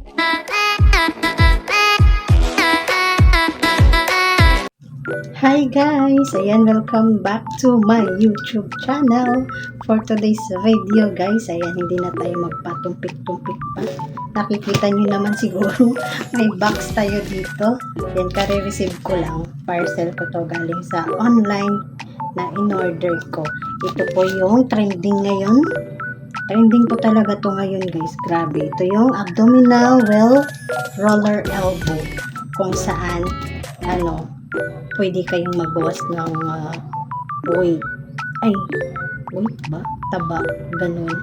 Hi guys! Ayan, welcome back to my YouTube channel. For today's video guys, ayan, hindi na tayo magpatumpik-tumpik pa. Nakikita nyo naman siguro, may box tayo dito. Yan, kare-receive ko lang. Parcel ko to galing sa online na in-order ko. Ito po yung trending ngayon. Trending po talaga to ngayon guys. Grabe. Ito yung Abdominal Well Roller Elbow. Kung saan, pwede kayong magbawas ng weight. Weight ba? Taba. Ganun.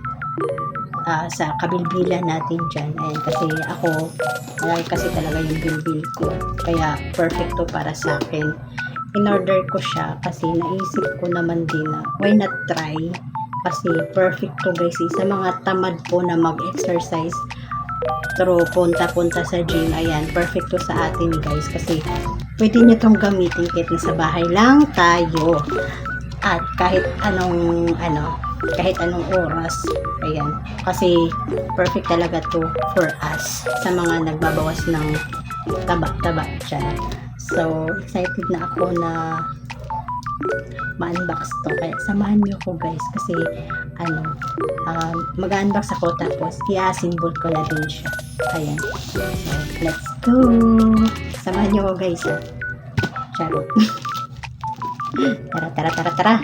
Sa kabilbilan natin dyan. Ayan, kasi ako, malaki kasi talaga yung bilbil ko. Kaya, perfect to para sa akin. In-order ko siya kasi naisip ko naman din na why not try? Kasi perfect to guys. Sa mga tamad po na mag-exercise through punta-punta sa gym. Ayan, perfect to sa atin guys. Kasi pwede nyo itong gamitin kahit sa bahay lang tayo. At kahit anong oras. Ayan. Kasi perfect talaga to for us. Sa mga nagbabawas ng taba-taba dyan. So, excited na ako na ma-unbox to. Kaya samahan nyo ko guys. Kasi, mag-unbox ako tapos i-assemble ko na din siya. Ayan. So, let's go! Samahan nyo ko guys ha. Charot. Tara.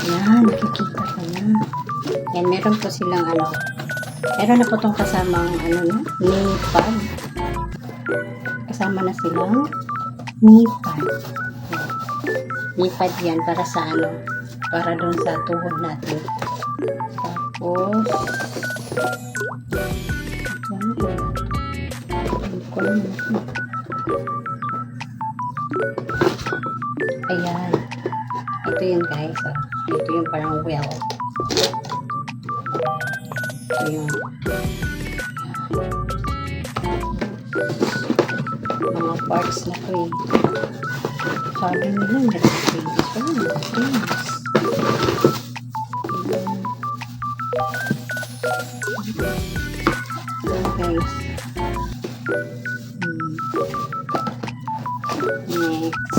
Ayan, nakikita ko na. Yan, meron po silang meron na po itong kasamang knee pad. Kasama na silang knee pad. Knee pad yan para sa para doon sa tuhod natin. Tapos ayan. Ito yun guys. Ito yung parang well. Ito yung mga parts na to eh. Sabi nila nag-freeze. Nag-freeze. Guys. Next.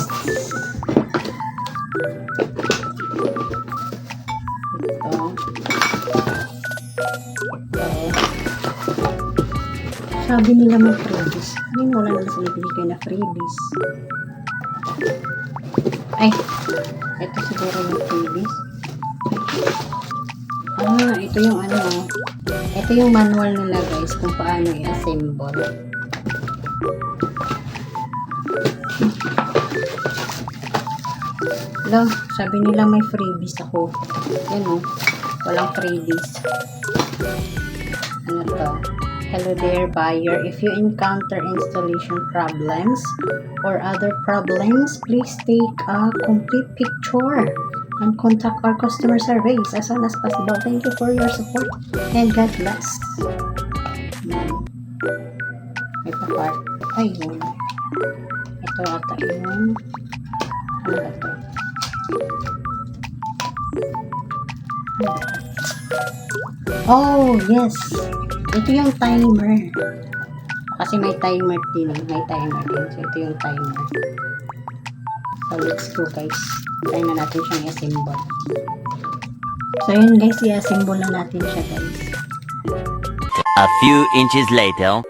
Sabi nila may freebies. Wala naman sila binigay na freebies. Ito siguro yung freebies. Ito yung ito yung manual nila guys kung paano i-assemble. Sabi nila may freebies ako. Yan walang freebies. Ano to? Hello there buyer, if you encounter installation problems or other problems, please take a complete picture and contact our customer service as soon as possible. Thank you for your support and God bless. May pa-part. Ayun. Ito ata yung oh yes, ito yung timer kasi may timer din. So ito yung timer. So let's go guys, try na natin siyang i-assemble. So yun guys, i-assemble na natin siya guys. A few inches later.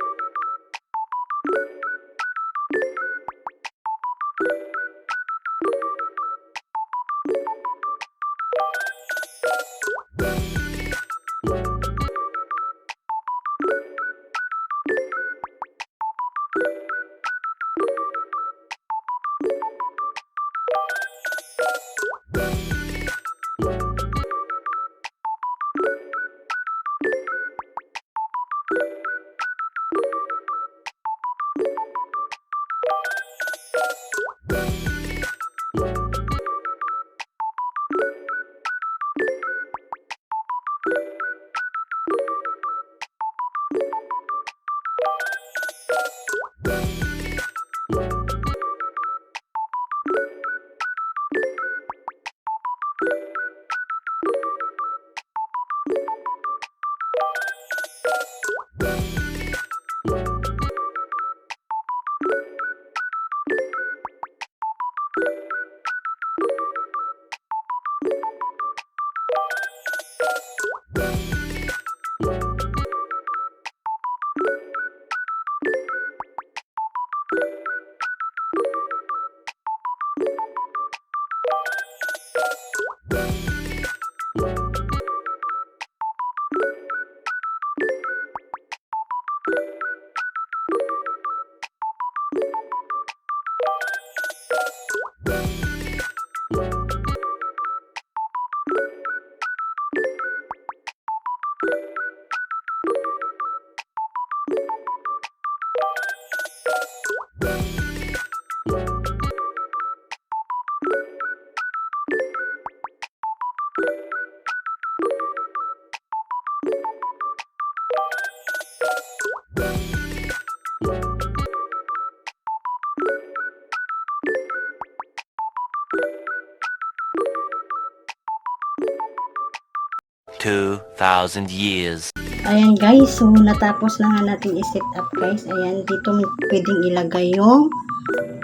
2,000 years. Ayan guys, so natapos na nga natin i-set up guys. Ayan, dito pwedeng ilagay yung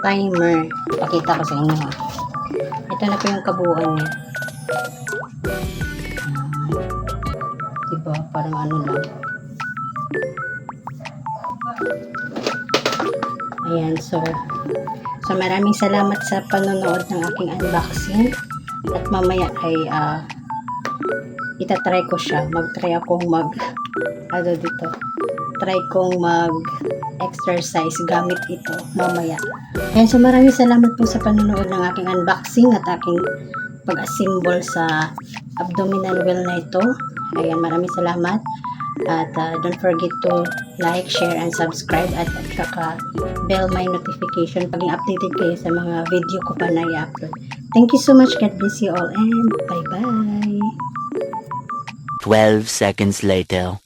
timer. Pakita ko sa inyo ha. Ito na po yung kabuuan niya. Diba? Parang ano lang. Ayan, so maraming salamat sa panonood ng aking unboxing. At mamaya ay itatry ko siya. Mag-try akong try kong mag-exercise gamit ito mamaya. Ayan, so maraming salamat po sa panonood ng aking unboxing at aking pag-assemble sa abdominal wheel na ito. Ayan, maraming salamat. At don't forget to like, share, and subscribe at saka bell my notification pag updated kayo sa mga video ko pa na i-upload. Thank you so much. God bless you all and bye-bye. 12 seconds later.